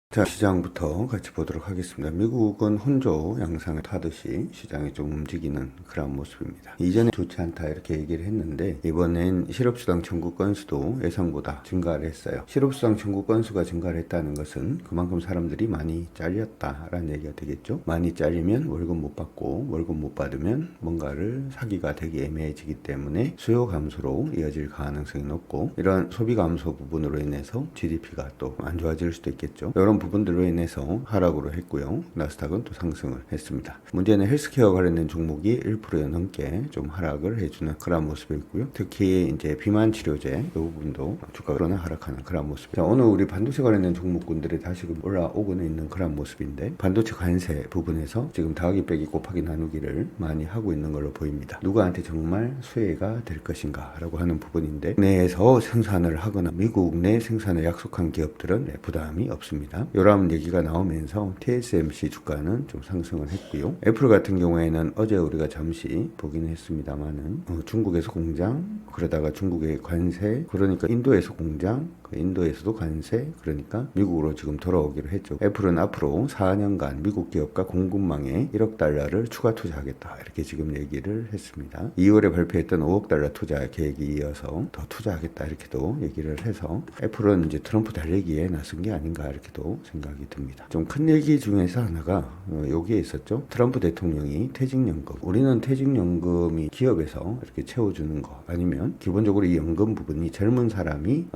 자, 시장부터 같이 보도록 하겠습니다. 미국은 혼조 양상을 타듯이 시장이 좀 움직이는 그런 모습입니다. 이전에 좋지 않다 이렇게 얘기를 했는데 이번엔 실업수당 청구 건수도 예상보다 증가를 했어요. 실업수당 청구 건수가 증가를 했다는 것은 그만큼 사람들이 많이 잘렸다라는 얘기가 되겠죠. 많이 잘리면 월급 못 받고 월급 못 받으면 뭔가를 사기가 되게 애매해지기 때문에 수요 감소로 이어질 가능성이 높고 이런 소비 감소 부분으로 인해서 GDP가 또 안 좋아질 수도 있겠죠. 이런 부분들로 인해서 하락으로 했고요. 나스닥은 또 상승을 했습니다. 문제는 헬스케어 관련된 종목이 1% 넘게 좀 하락을 해주는 그런 모습이고요. 특히 이제 비만 치료제 이 부분도 주가가 하락하는 그런 모습. 자, 오늘 우리 반도체 관련된 종목군들이 다시금 올라오고는 있는 그런 모습인데 반도체 관세 부분에서 지금 더하기 빼기 곱하기 나누기를 많이 하고 있는 걸로 보입니다. 누구한테 정말 수혜가 될 것인가 라고 하는 부분인데 내에서 생산을 하거나 미국 내 생산을 약속한 기업들은 부담이 없습니다. 이런 얘기가 나오면서 TSMC 주가는 좀 상승을 했고요. 애플 같은 경우에는 어제 우리가 잠시 보긴 했습니다만은 중국에서 공장, 그러다가 중국의 관세, 그러니까 인도에서 공장, 인도에서도 관세, 그러니까 미국으로 지금 돌아오기로 했죠. 애플은 앞으로 4년간 미국 기업과 공급망에 1억 달러를 추가 투자하겠다 이렇게 지금 얘기를 했습니다. 2월에 발표했던 5억 달러 투자 계획이 이어서 더 투자하겠다 이렇게도 얘기를 해서 애플은 이제 트럼프 달래기에 나선 게 아닌가 이렇게도 생각이 듭니다. 좀 큰 얘기 중에서 하나가 여기에 있었죠. 트럼프 대통령이 퇴직연금, 우리는 퇴직연금이 기업에서 이렇게 채워주는 거 아니면 기본적으로 이 연금 부분이 젊은 사람이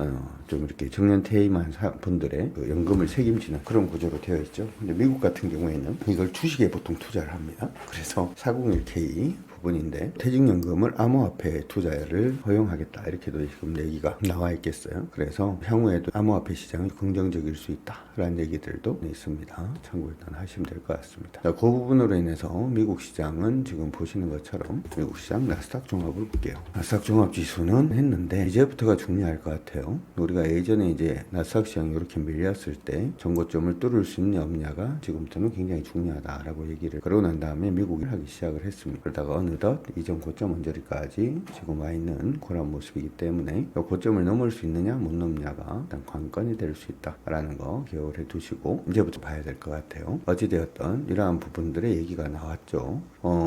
좀 이렇게 정년 퇴임한 분들의 그 연금을 책임지는 그런 구조로 되어 있죠. 근데 미국 같은 경우에는 이걸 주식에 보통 투자를 합니다. 그래서 401k 부분인데 퇴직연금을 암호화폐 투자를 허용하겠다 이렇게도 지금 얘기가 나와 있겠어요. 그래서 향후에도 암호화폐 시장이 긍정적일 수 있다라는 얘기들도 있습니다. 참고 일단 하시면 될 것 같습니다. 자, 그 부분으로 인해서 미국 시장은 지금 보시는 것처럼 미국 시장 나스닥 종합을 볼게요. 나스닥 종합 지수는 했는데 이제부터가 중요할 것 같아요. 우리가 예전에 이제 나스닥 시장이 이렇게 밀렸을 때 전고점을 뚫을 수 있냐 없냐가 지금부터는 굉장히 중요하다라고 얘기를 그러고 난 다음에 미국이 하기 시작을 했습니다. 그러다가 어느덧 이전 고점 언저리까지 지금 와 있는 그런 모습이기 때문에 이 고점을 넘을 수 있느냐 못 넘느냐가 일단 관건이 될 수 있다라는 거 기억을 해 두시고 이제부터 봐야 될 것 같아요. 어찌되었던 이러한 부분들의 얘기가 나왔죠.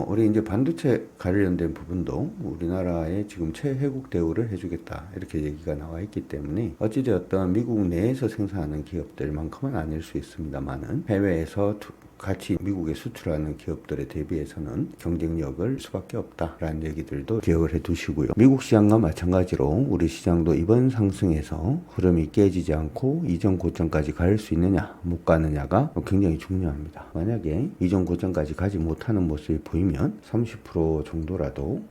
우리 이제 반도체 관련된 부분도 우리나라에 지금 최혜국 대우를 해주겠다 이렇게 얘기가 나와 있기 때문에 어찌되었던 미국 내에서 생산하는 기업들만큼은 아닐 수 있습니다만은 해외에서 같이 미국에 수출하는 기업들에 대비해서는 경쟁력을 수밖에 없다라는 얘기들도 기억을 해 두시고요. 미국 시장과 마찬가지로 우리 시장도 이번 상승에서 흐름이 깨지지 않고 이전 고점까지 갈 수 있느냐 못 가느냐가 굉장히 중요합니다. 만약에 이전 고점까지 가지 못하는 모습이 보이면 30% 정도라도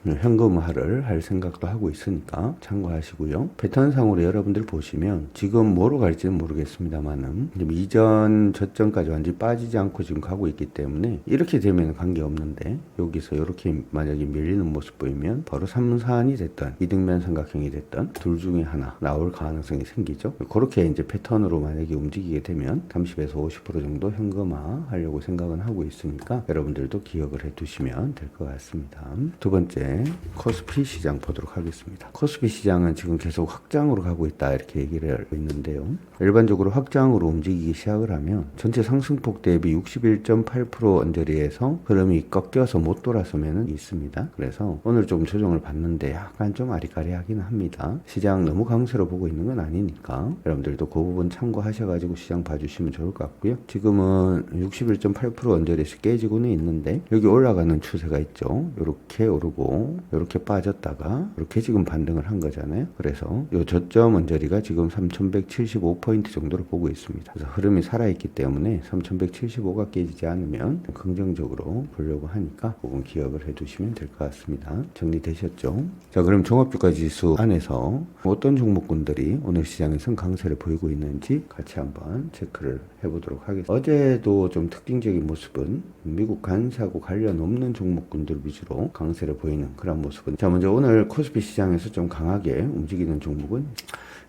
현금화를 할 생각도 하고 있으니까 참고하시고요. 패턴상으로 여러분들 보시면 지금 뭐로 갈지는 모르겠습니다만은 이전 저점까지 완전히 빠지지 않고 지금 가고 있기 때문에 이렇게 되면 관계없는데 여기서 이렇게 만약에 밀리는 모습 보이면 바로 3사안이 됐던 이등변 삼각형이 됐던 둘 중에 하나 나올 가능성이 생기죠. 그렇게 이제 패턴으로 만약에 움직이게 되면 30에서 50% 정도 현금화 하려고 생각은 하고 있으니까 여러분들도 기억을 해 두시면 될 것 같습니다. 두 번째 코스피 시장 보도록 하겠습니다. 코스피 시장은 지금 계속 확장으로 가고 있다 이렇게 얘기를 하고 있는데요. 일반적으로 확장으로 움직이기 시작을 하면 전체 상승폭 대비 61.8% 언저리에서 흐름이 꺾여서 못 돌아서면은 있습니다. 그래서 오늘 좀 조정을 받는데 약간 좀 아리까리하긴 합니다. 시장 너무 강세로 보고 있는 건 아니니까 여러분들도 그 부분 참고하셔가지고 시장 봐주시면 좋을 것 같고요. 지금은 61.8% 언저리에서 깨지고는 있는데 여기 올라가는 추세가 있죠. 이렇게 오르고 이렇게 빠졌다가 이렇게 지금 반등을 한 거잖아요. 그래서 이 저점 언저리가 지금 3175포인트 정도로 보고 있습니다. 그래서 흐름이 살아있기 때문에 3175가 깨지지 않으면 긍정적으로 보려고 하니까 그건 기억을 해두시면 될 것 같습니다. 정리되셨죠? 자, 그럼 종합주가 지수 안에서 어떤 종목군들이 오늘 시장에선 강세를 보이고 있는지 같이 한번 체크를 해보도록 하겠습니다. 어제도 좀 특징적인 모습은 미국 관세하고 관련 없는 종목군들 위주로 강세를 보이는 그런 모습은. 자, 먼저 오늘 코스피 시장에서 좀 강하게 움직이는 종목은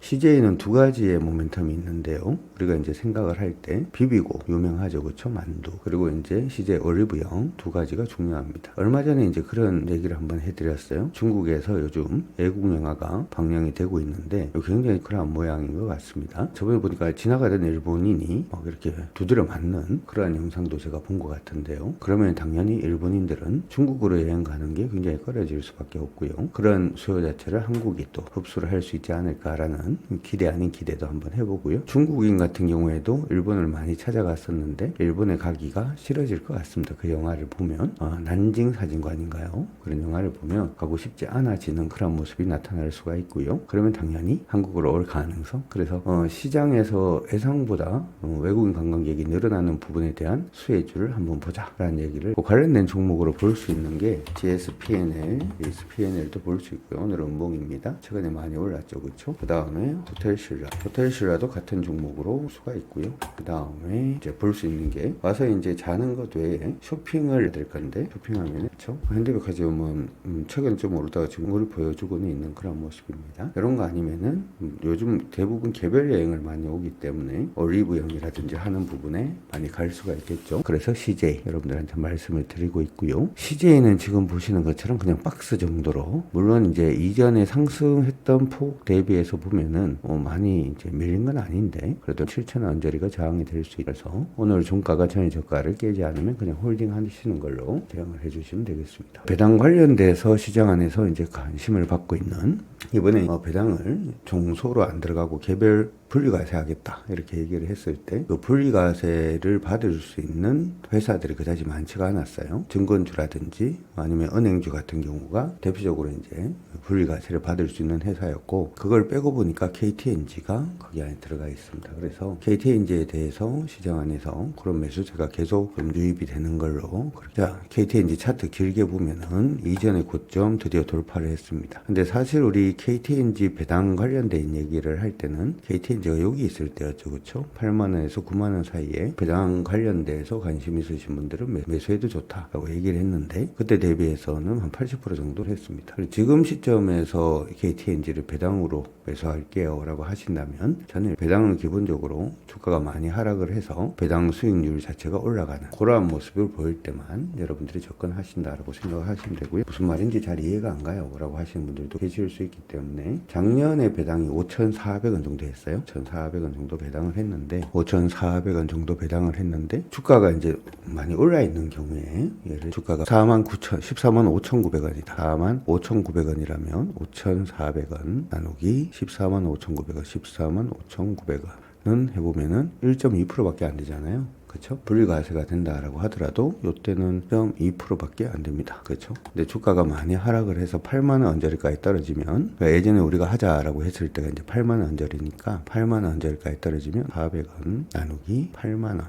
CJ는 두 가지의 모멘텀이 있는데요. 우리가 이제 생각을 할 때 비비고 유명하죠, 그렇죠? 만두. 그리고 이제 CJ 올리브영 두 가지가 중요합니다. 얼마 전에 이제 그런 얘기를 한번 해드렸어요. 중국에서 요즘 애국 영화가 방영이 되고 있는데 굉장히 그런 모양인 것 같습니다. 저번에 보니까 지나가던 일본인이 막 이렇게 두드려 맞는 그러한 영상도 제가 본 것 같은데요. 그러면 당연히 일본인들은 중국으로 여행 가는 게 굉장히 꺼려질 수밖에 없고요. 그런 수요 자체를 한국이 또 흡수를 할 수 있지 않을까라는 기대 아닌 기대도 한번 해보고요. 중국인 같은 경우에도 일본을 많이 찾아갔었는데 일본에 가기가 싫어질 것 같습니다. 그 영화를 보면 난징 사진관인가요? 그런 영화를 보면 가고 싶지 않아지는 그런 모습이 나타날 수가 있고요. 그러면 당연히 한국으로 올 가능성. 그래서 시장에서 예상보다 외국인 관광객이 늘어나는 부분에 대한 수혜주를 한번 보자라는 얘기를 관련된 종목으로 볼 수 있는 게 GSPNL, SPNL도 볼 수 있고요. 오늘 음봉입니다. 최근에 많이 올랐죠, 그렇죠? 그 다음에 호텔신라도 같은 종목으로 수가 있고요. 그 다음에 이제 볼 수 있는 게 와서 이제 자는 것 외에 쇼핑을 될 건데 쇼핑하면 그렇죠? 현대백화점은 최근 좀 오르다가 지금 오를 보여주고는 있는 그런 모습입니다. 이런 거 아니면은 요즘 대부분 개별 여행을 많이 오기 때문에 올리브영이라든지 하는 부분에 많이 갈 수가 있겠죠. 그래서 CJ 여러분들한테 말씀을 드리고 있고요. CJ는 지금 보시는 것처럼 그냥 박스 정도로 물론 이제 이전에 상승했던 폭 대비해서 보면은 많이 이제 밀린 건 아닌데 그래도 7,000원 언저리가 저항이 될 수 있어서 오늘 종가가 전일 저가를 깨지 않으면 그냥 홀딩 하시는 걸로 대응을 해주시면 되겠습니다. 배당 관련돼서 시장 안에서 이제 관심을 받고 있는 이번에 배당을 종소로 안 들어가고 개별 분리과세 하겠다 이렇게 얘기를 했을 때 그 분리과세를 받을 수 있는 회사들이 그다지 많지가 않았어요. 증권주라든지 아니면 은행주 같은 경우가 대표적으로 이제 분리과세를 받을 수 있는 회사였고 그걸 빼고 보니까 KTNG가 거기 안에 들어가 있습니다. 그래서 KTNG에 대해서 시장 안에서 그런 매수세가 계속 좀 유입이 되는 걸로. 자, KTNG 차트 길게 보면은 이전의 고점 드디어 돌파를 했습니다. 근데 사실 우리 KTNG 배당 관련된 얘기를 할 때는 KTNG가 여기 있을 때였죠, 그렇죠? 8만 원에서 9만 원 사이에 배당 관련돼서 관심 있으신 분들은 매수해도 좋다라고 얘기를 했는데 그때 대비해서는 한 80% 정도 했습니다. 지금 시점에서 KTNG를 배당으로 매수할게요 라고 하신다면 저는 배당은 기본적으로 주가가 많이 하락을 해서 배당 수익률 자체가 올라가는 그러한 모습을 보일 때만 여러분들이 접근하신다라고 생각을 하시면 되고요. 무슨 말인지 잘 이해가 안 가요 라고 하시는 분들도 계실 수 있기 때문에 작년에 배당이 5,400원 정도 했어요. 1,400원 정도 배당을 했는데 5,400원 정도 배당을 했는데 주가가 이제 많이 올라 있는 경우에 예를 주가가 14만 5,900원이라면 5,400원 나누기 14만 5,900원 14만 5,900원은 해보면은 1.2%밖에 안 되잖아요. 그렇죠? 분리과세가 된다라고 하더라도 이때는 0.2%밖에 안 됩니다. 그렇죠? 근데 주가가 많이 하락을 해서 8만 원 언저리까지 떨어지면 그러니까 예전에 우리가 하자라고 했을 때가 이제 8만 원 언저리니까 8만 원 언저리까지 떨어지면 400원 나누기 8만 원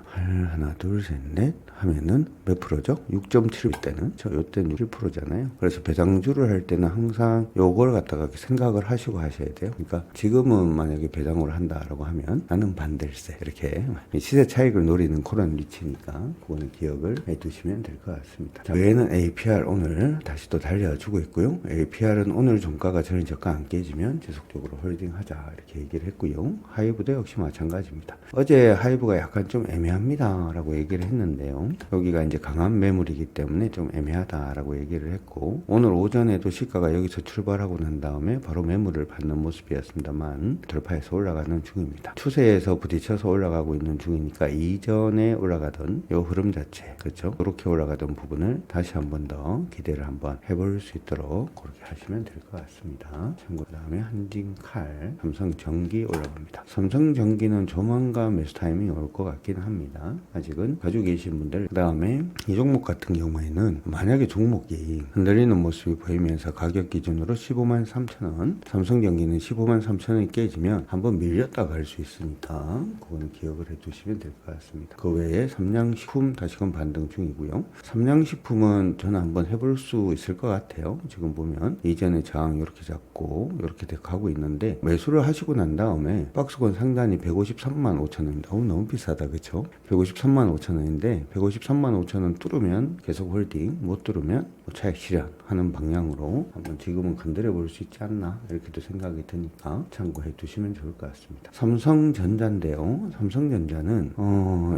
하나 둘 셋 넷 하면은 몇 프로죠? 6.7 때는 이때는 7%잖아요. 그래서 배당주를 할 때는 항상 요걸 갖다가 생각을 하시고 하셔야 돼요. 그러니까 지금은 만약에 배당을 한다라고 하면 나는 반댈세 이렇게 시세 차익을 노리는 그런 위치니까 그거는 기억을 해두시면 될 것 같습니다. 자, 외에는 APR 오늘 다시 또 달려주고 있고요. APR은 오늘 종가가 전일 저가 안 깨지면 지속적으로 홀딩하자 이렇게 얘기를 했고요. 하이브도 역시 마찬가지입니다. 어제 하이브가 약간 좀 애매합니다 라고 얘기를 했는데요. 여기가 이제 강한 매물이기 때문에 좀 애매하다라고 얘기를 했고 오늘 오전에도 시가가 여기서 출발하고 난 다음에 바로 매물을 받는 모습이었습니다만 돌파해서 올라가는 중입니다. 추세에서 부딪혀서 올라가고 있는 중이니까 이전에 올라가던 이 흐름 자체 그렇죠? 이렇게 올라가던 부분을 다시 한 번 더 기대를 한번 해볼 수 있도록 그렇게 하시면 될 것 같습니다. 참고 그 다음에 한진칼 삼성전기 올라갑니다. 삼성전기는 조만간 매수 타이밍이 올 것 같긴 합니다. 아직은 가지고 계신 분들 그 다음에 이 종목 같은 경우에는 만약에 종목이 흔들리는 모습이 보이면서 가격 기준으로 15만 3천원 삼성전기는 15만 3천원이 깨지면 한번 밀렸다 갈 수 있으니까 그거는 기억을 해두시면 될 것 같습니다. 그 외에 삼양식품 다시금 반등 중이고요. 삼양식품은 저는 한번 해볼 수 있을 것 같아요. 지금 보면 이전에 저항 이렇게 잡고 이렇게 가고 있는데 매수를 하시고 난 다음에 박스권 상단이 153만 5천 원입니다. 너무 비싸다, 그쵸? 153만 5천 원인데 153만 5천 원 뚫으면 계속 홀딩, 못 뚫으면 차익 실현하는 방향으로 한번 지금은 건드려 볼 수 있지 않나 이렇게도 생각이 드니까 참고해 두시면 좋을 것 같습니다. 삼성전자인데요. 삼성전자는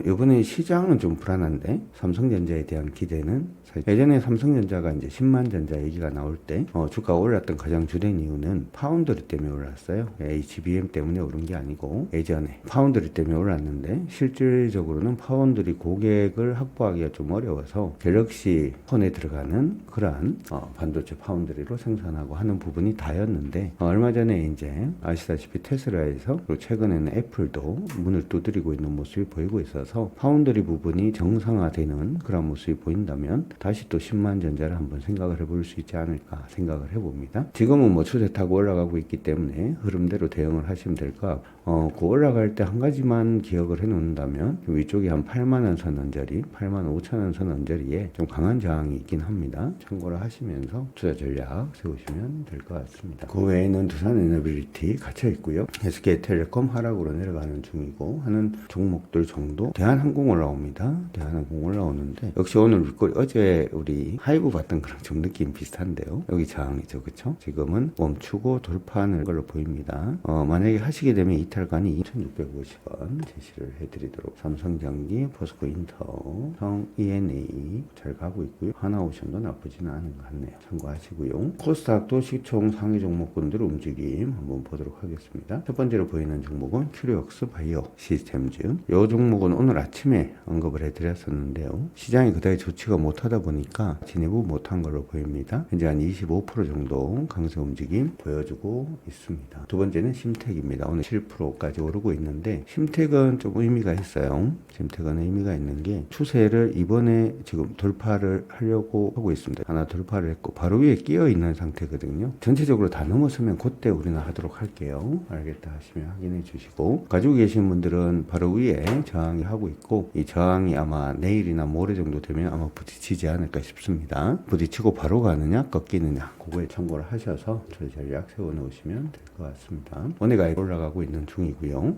이번에 시장은 좀 불안한데 삼성전자에 대한 기대는 예전에 삼성전자가 이제 10만 전자 얘기가 나올 때 주가가 올랐던 가장 주된 이유는 파운드리 때문에 올랐어요. HBM 때문에 오른 게 아니고 예전에 파운드리 때문에 올랐는데 실질적으로는 파운드리 고객을 확보하기가 좀 어려워서 갤럭시 폰에 들어가는 그러한 반도체 파운드리로 생산하고 하는 부분이 다였는데 얼마 전에 이제 아시다시피 테슬라에서 그리고 최근에는 애플도 문을 두드리고 있는 모습이 보이고 있어서 파운드리 부분이 정상화되는 그런 모습이 보인다면 다시 또 10만 전자를 한번 생각을 해볼 수 있지 않을까 생각을 해봅니다. 지금은 뭐 추세 타고 올라가고 있기 때문에 흐름대로 대응을 하시면 될 것 같고 그 올라갈 때 한 가지만 기억을 해 놓는다면 위쪽에 한 8만원 선 언저리, 8만 5천원 선 언저리에 좀 강한 저항이 있긴 합니다. 참고를 하시면서 투자 전략 세우시면 될 것 같습니다. 그 외에는 두산에너빌리티 갇혀 있고요. SK텔레콤 하락으로 내려가는 중이고 하는 종목들 정도. 대한항공 올라옵니다. 대한항공 올라오는데 역시 오늘 윗꼬리 어제 우리 하이브 봤던 거랑 좀 느낌 비슷한데요. 여기 저항이죠, 그쵸? 지금은 멈추고 돌파하는 걸로 보입니다. 만약에 하시게 되면 이탈관이 2,650원 제시를 해드리도록. 삼성전기, 포스코인터, 성 ENA 잘 가고 있고요. 하나오션도 나쁘지는 않은 것 같네요. 참고하시고요. 코스닥도 시총 상위 종목군들 움직임 한번 보도록 하겠습니다. 첫 번째로 보이는 종목은 큐리옥스 바이오 시스템즈. 이 종목은 오늘 아침에 언급을 해드렸었는데요. 시장이 그다지 좋지가 못하다 보니까 진입을 못한 걸로 보입니다. 현재 한 25% 정도 강세 움직임 보여주고 있습니다. 두 번째는 심텍입니다. 오늘 7%까지 오르고 있는데 심텍은 좀 의미가 있어요. 심텍은 의미가 있는 게 추세를 이번에 지금 돌파를 하려고 하고 있습니다. 하나 돌파를 했고 바로 위에 끼어 있는 상태거든요. 전체적으로 다 넘었으면 그때 우리는 하도록 할게요. 알겠다 하시면 확인해 주시고, 가지고 계신 분들은 바로 위에 저항이 하고 있고 이 저항이 아마 내일이나 모레 정도 되면 아마 부딪히지 않을까 싶습니다. 부딪히고 바로 가느냐 꺾이느냐 그거에 참고를 하셔서 저희 전략 세워 놓으시면 될 것 같습니다. 원해가 올라가고 있는 중이고요.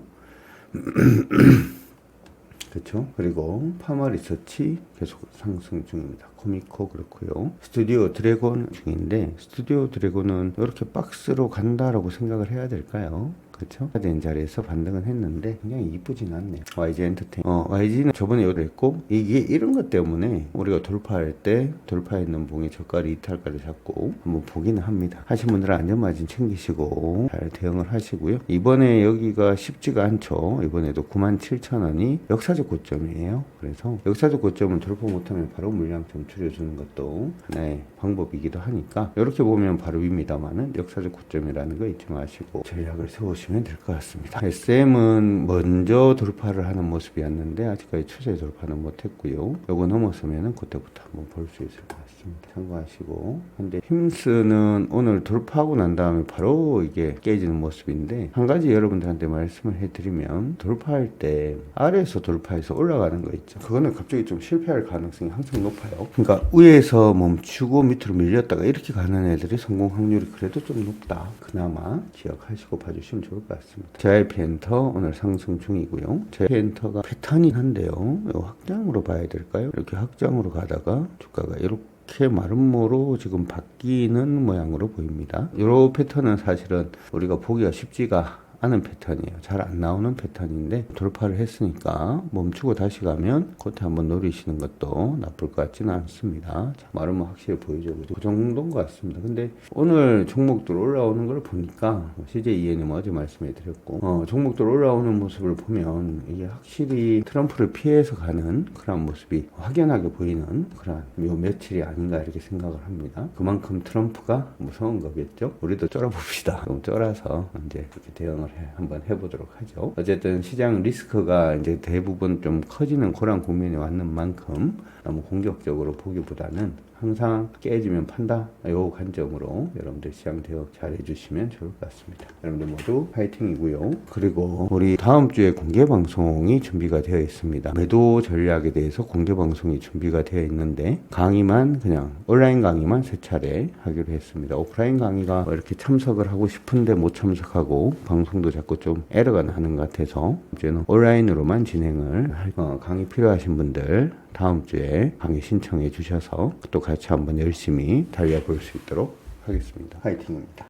그렇죠. 그리고 파마 리서치 계속 상승 중입니다. 코미코 그렇고요. 스튜디오 드래곤 중인데 스튜디오 드래곤은 이렇게 박스로 간다라고 생각을 해야 될까요? 그렇죠? 된 자리에서 반등은 했는데 굉장히 이쁘진 않네요. YG 엔터테인. YG는 저번에 여도 했고 이게 이런 것 때문에 우리가 돌파할 때 돌파했는 봉이 저가리 이탈가를 잡고 한번 보기는 합니다. 하신 분들은 안전마진 챙기시고 잘 대응을 하시고요. 이번에 여기가 쉽지가 않죠. 이번에도 97,000원이 역사적 고점이에요. 그래서 역사적 고점은 돌파 못하면 바로 물량 좀 줄여주는 것도 하나의 방법이기도 하니까 이렇게 보면 바로 위입니다만은 역사적 고점이라는 거 잊지 마시고 전략을 세우시면 될 것 같습니다. SM은 먼저 돌파를 하는 모습이었는데 아직까지 추세 돌파는 못했고요. 요거 넘었으면 그때부터 한번 볼 수 있을 것 같습니다. 참고하시고, 근데 힘스는 오늘 돌파하고 난 다음에 바로 이게 깨지는 모습인데 한 가지 여러분들한테 말씀을 해드리면 돌파할 때 아래에서 돌파해서 올라가는 거 있죠. 그거는 갑자기 좀 실패할 가능성이 항상 높아요. 그러니까 위에서 멈추고 밑으로 밀렸다가 이렇게 가는 애들이 성공 확률이 그래도 좀 높다. 그나마 기억하시고 봐주시면 좋을 것 같습니다. JYP 엔터 오늘 상승 중이고요. JYP 엔터가 패턴이 한데요. 이 확장으로 봐야 될까요? 이렇게 확장으로 가다가 주가가 이렇게 마름모로 지금 바뀌는 모양으로 보입니다. 이 패턴은 사실은 우리가 보기가 쉽지가 않은 패턴이에요. 잘 안 나오는 패턴인데 돌파를 했으니까 멈추고 다시 가면 그때 한번 노리시는 것도 나쁠 것 같지는 않습니다. 말은 확실히 보이죠. 그 정도인 것 같습니다. 근데 오늘 종목들 올라오는 걸 보니까 CJENM 어제 말씀해 드렸고 종목들 올라오는 모습을 보면 이게 확실히 트럼프를 피해서 가는 그런 모습이 확연하게 보이는 그런 요 며칠이 아닌가 이렇게 생각을 합니다. 그만큼 트럼프가 무서운 거겠죠. 우리도 쫄아봅시다. 좀 쫄아서 이제 그렇게 대응을 한번 해보도록 하죠. 어쨌든 시장 리스크가 이제 대부분 좀 커지는 그런 국면이 왔는 만큼 너무 공격적으로 보기보다는 항상 깨지면 판다, 요 관점으로 여러분들 시장 대응 잘 해주시면 좋을 것 같습니다. 여러분들 모두 파이팅이고요. 그리고 우리 다음 주에 공개 방송이 준비가 되어 있습니다. 매도 전략에 대해서 공개 방송이 준비가 되어 있는데 강의만 그냥 온라인 강의만 3차례 하기로 했습니다. 오프라인 강의가 이렇게 참석을 하고 싶은데 못 참석하고 방송도 자꾸 좀 에러가 나는 것 같아서 이제는 온라인으로만 진행을 강의 필요하신 분들 다음 주에 강의 신청해 주셔서 또 같이 한번 열심히 달려볼 수 있도록 하겠습니다. 화이팅입니다.